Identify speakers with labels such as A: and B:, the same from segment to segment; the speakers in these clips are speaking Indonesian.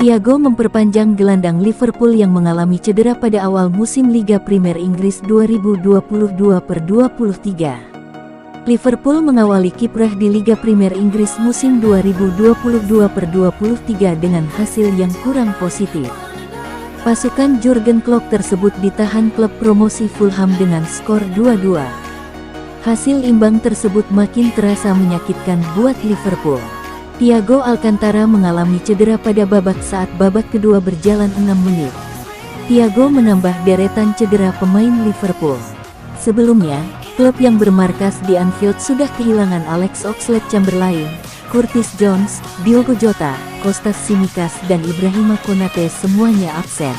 A: Thiago memperpanjang gelandang Liverpool yang mengalami cedera pada awal musim Liga Premier Inggris 2022/23. Liverpool mengawali kiprah di Liga Premier Inggris musim 2022/23 dengan hasil yang kurang positif. Pasukan Jurgen Klopp tersebut ditahan klub promosi Fulham dengan skor 2-2. Hasil imbang tersebut makin terasa menyakitkan buat Liverpool. Thiago Alcantara mengalami cedera pada saat babak kedua berjalan 6 menit. Thiago menambah deretan cedera pemain Liverpool. Sebelumnya, klub yang bermarkas di Anfield sudah kehilangan Alex Oxlade-Chamberlain, Curtis Jones, Diogo Jota, Kostas Tsimikas dan Ibrahima Konate semuanya absen.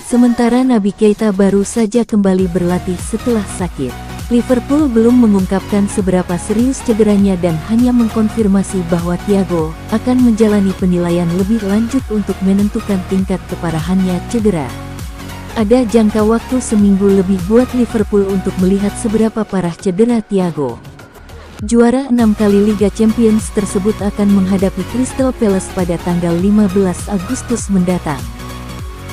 A: Sementara Naby Keita baru saja kembali berlatih setelah sakit. Liverpool belum mengungkapkan seberapa serius cederanya dan hanya mengkonfirmasi bahwa Thiago akan menjalani penilaian lebih lanjut untuk menentukan tingkat keparahannya cedera. Ada jangka waktu seminggu lebih buat Liverpool untuk melihat seberapa parah cedera Thiago. Juara 6 kali Liga Champions tersebut akan menghadapi Crystal Palace pada tanggal 15 Agustus mendatang.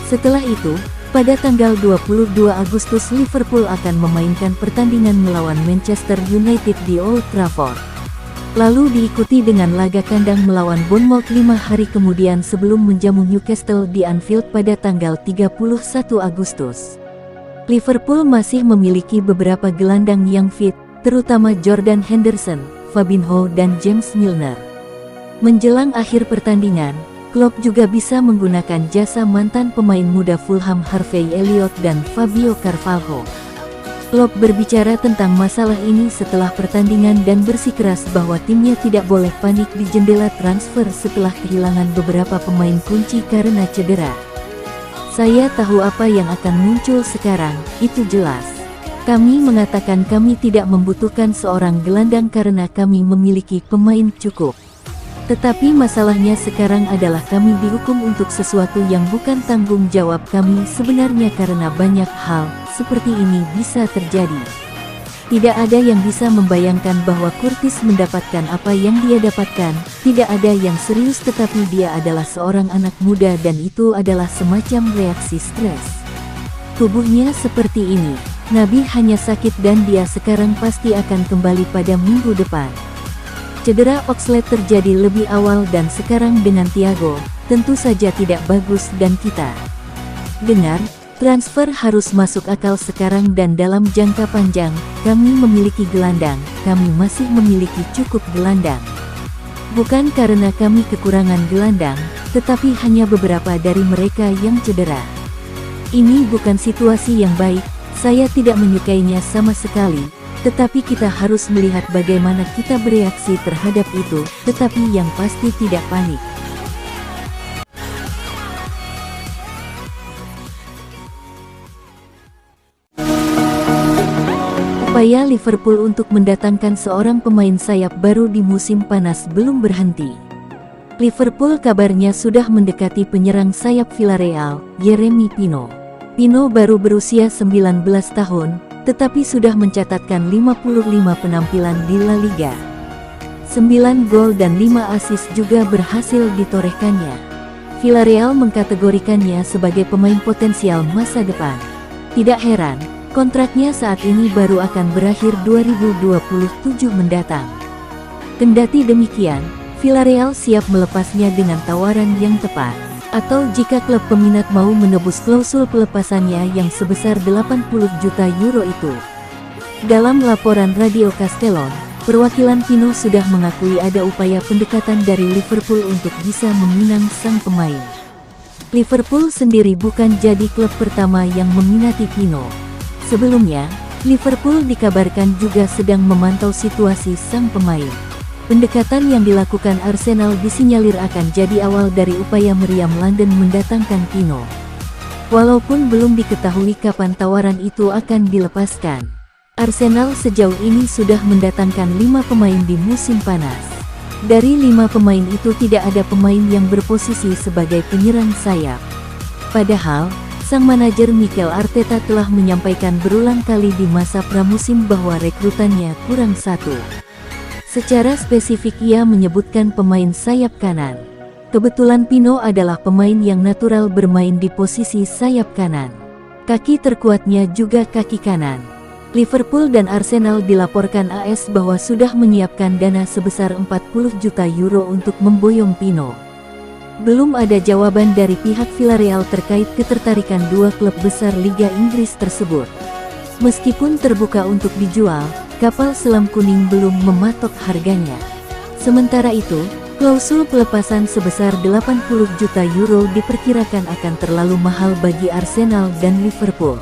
A: Setelah itu, pada tanggal 22 Agustus Liverpool akan memainkan pertandingan melawan Manchester United di Old Trafford. Lalu diikuti dengan laga kandang melawan Bournemouth 5 hari kemudian sebelum menjamu Newcastle di Anfield pada tanggal 31 Agustus. Liverpool masih memiliki beberapa gelandang yang fit, terutama Jordan Henderson, Fabinho dan James Milner. Menjelang akhir pertandingan, Klopp juga bisa menggunakan jasa mantan pemain muda Fulham Harvey Elliott dan Fabio Carvalho. Klopp berbicara tentang masalah ini setelah pertandingan dan bersikeras bahwa timnya tidak boleh panik di jendela transfer setelah kehilangan beberapa pemain kunci karena cedera. Saya tahu apa yang akan muncul sekarang, itu jelas. Kami mengatakan kami tidak membutuhkan seorang gelandang karena kami memiliki pemain cukup. Tetapi masalahnya sekarang adalah kami dihukum untuk sesuatu yang bukan tanggung jawab kami sebenarnya karena banyak hal seperti ini bisa terjadi. Tidak ada yang bisa membayangkan bahwa Curtis mendapatkan apa yang dia dapatkan, tidak ada yang serius tetapi dia adalah seorang anak muda dan itu adalah semacam reaksi stres. Tubuhnya seperti ini, Naby hanya sakit dan dia sekarang pasti akan kembali pada minggu depan. Cedera Oxlade terjadi lebih awal dan sekarang dengan Thiago, tentu saja tidak bagus dan kita dengar, transfer harus masuk akal sekarang dan dalam jangka panjang, kami memiliki gelandang, kami masih memiliki cukup gelandang. Bukan karena kami kekurangan gelandang, tetapi hanya beberapa dari mereka yang cedera. Ini bukan situasi yang baik, saya tidak menyukainya sama sekali. Tetapi kita harus melihat bagaimana kita bereaksi terhadap itu, tetapi yang pasti tidak panik. Upaya Liverpool untuk mendatangkan seorang pemain sayap baru di musim panas belum berhenti. Liverpool kabarnya sudah mendekati penyerang sayap Villarreal, Yeremy Pino. Pino baru berusia 19 tahun, tetapi sudah mencatatkan 55 penampilan di La Liga. 9 gol dan 5 assist juga berhasil ditorehkannya. Villarreal mengkategorikannya sebagai pemain potensial masa depan. Tidak heran, kontraknya saat ini baru akan berakhir 2027 mendatang. Kendati demikian, Villarreal siap melepasnya dengan tawaran yang tepat. Atau jika klub peminat mau menebus klausul pelepasannya yang sebesar 80 juta euro itu. Dalam laporan Radio Castellon, perwakilan Pino sudah mengakui ada upaya pendekatan dari Liverpool untuk bisa meminang sang pemain. Liverpool sendiri bukan jadi klub pertama yang meminati Pino. Sebelumnya, Liverpool dikabarkan juga sedang memantau situasi sang pemain. Pendekatan yang dilakukan Arsenal disinyalir akan jadi awal dari upaya meriam London mendatangkan Pino. Walaupun belum diketahui kapan tawaran itu akan dilepaskan. Arsenal sejauh ini sudah mendatangkan 5 pemain di musim panas. Dari 5 pemain itu tidak ada pemain yang berposisi sebagai penyerang sayap. Padahal, sang manajer Mikel Arteta telah menyampaikan berulang kali di masa pramusim bahwa rekrutannya kurang satu. Secara spesifik ia menyebutkan pemain sayap kanan. Kebetulan Pino adalah pemain yang natural bermain di posisi sayap kanan. Kaki terkuatnya juga kaki kanan. Liverpool dan Arsenal dilaporkan AS bahwa sudah menyiapkan dana sebesar 40 juta euro untuk memboyong Pino. Belum ada jawaban dari pihak Villarreal terkait ketertarikan dua klub besar Liga Inggris tersebut. Meskipun terbuka untuk dijual, kapal selam kuning belum mematok harganya. Sementara itu, klausul pelepasan sebesar 80 juta euro diperkirakan akan terlalu mahal bagi Arsenal dan Liverpool.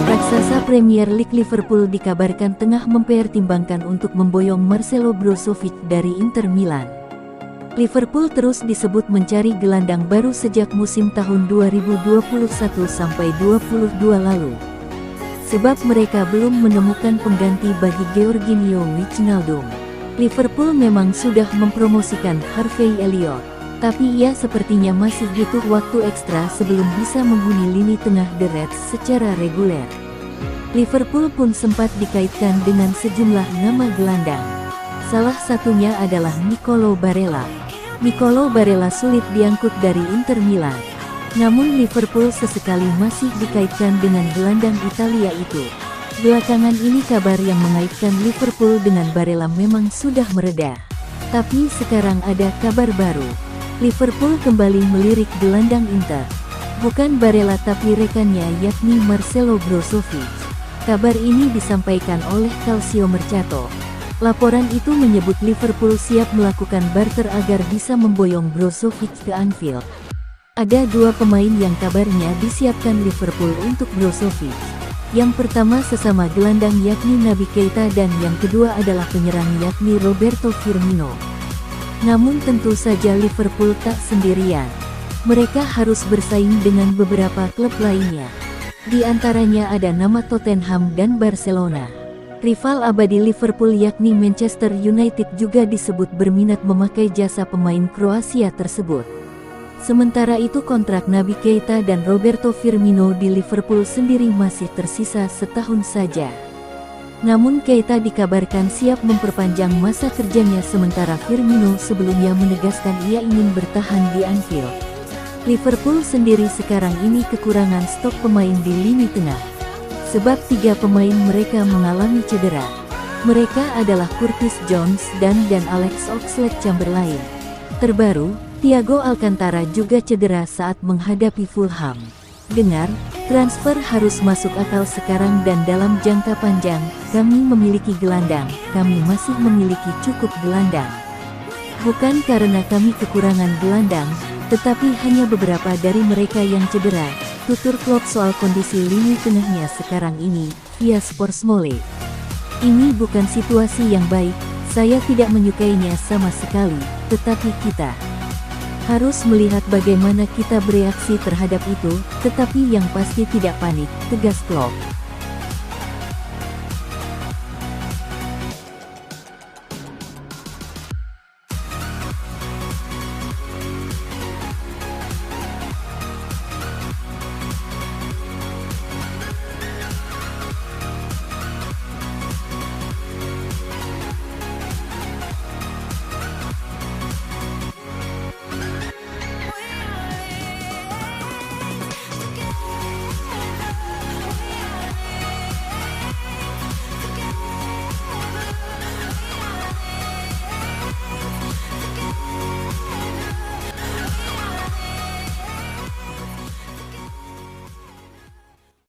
A: Raksasa Premier League Liverpool dikabarkan tengah mempertimbangkan untuk memboyong Marcelo Brozovic dari Inter Milan. Liverpool terus disebut mencari gelandang baru sejak musim tahun 2021-22 lalu. Sebab mereka belum menemukan pengganti bagi Georginio Wijnaldum. Liverpool memang sudah mempromosikan Harvey Elliott, tapi ia sepertinya masih butuh waktu ekstra sebelum bisa menghuni lini tengah The Reds secara reguler. Liverpool pun sempat dikaitkan dengan sejumlah nama gelandang. Salah satunya adalah Nicolo Barella. Nicolo Barella sulit diangkut dari Inter Milan. Namun Liverpool sesekali masih dikaitkan dengan gelandang Italia itu. Belakangan ini kabar yang mengaitkan Liverpool dengan Barella memang sudah mereda. Tapi sekarang ada kabar baru. Liverpool kembali melirik gelandang Inter. Bukan Barella tapi rekannya yakni Marcelo Brozovic. Kabar ini disampaikan oleh Calcio Mercato. Laporan itu menyebut Liverpool siap melakukan barter agar bisa memboyong Brozovic ke Anfield. Ada dua pemain yang kabarnya disiapkan Liverpool untuk Brozovic. Yang pertama sesama gelandang yakni Naby Keita dan yang kedua adalah penyerang yakni Roberto Firmino. Namun tentu saja Liverpool tak sendirian. Mereka harus bersaing dengan beberapa klub lainnya. Di antaranya ada nama Tottenham dan Barcelona. Rival abadi Liverpool yakni Manchester United juga disebut berminat memakai jasa pemain Kroasia tersebut. Sementara itu kontrak Naby Keita dan Roberto Firmino di Liverpool sendiri masih tersisa setahun saja. Namun Keita dikabarkan siap memperpanjang masa kerjanya sementara Firmino sebelumnya menegaskan ia ingin bertahan di Anfield. Liverpool sendiri sekarang ini kekurangan stok pemain di lini tengah. Sebab 3 pemain mereka mengalami cedera. Mereka adalah Curtis Jones dan Alex Oxlade-Chamberlain. Terbaru, Thiago Alcantara juga cedera saat menghadapi Fulham. Dengar, transfer harus masuk akal sekarang dan dalam jangka panjang. Kami memiliki gelandang, kami masih memiliki cukup gelandang. Bukan karena kami kekurangan gelandang, tetapi hanya beberapa dari mereka yang cedera, tutur Klopp soal kondisi lini tengahnya sekarang ini, via Sportsmole. Ini bukan situasi yang baik, saya tidak menyukainya sama sekali, tetapi kita harus melihat bagaimana kita bereaksi terhadap itu, tetapi yang pasti tidak panik, tegas Klopp.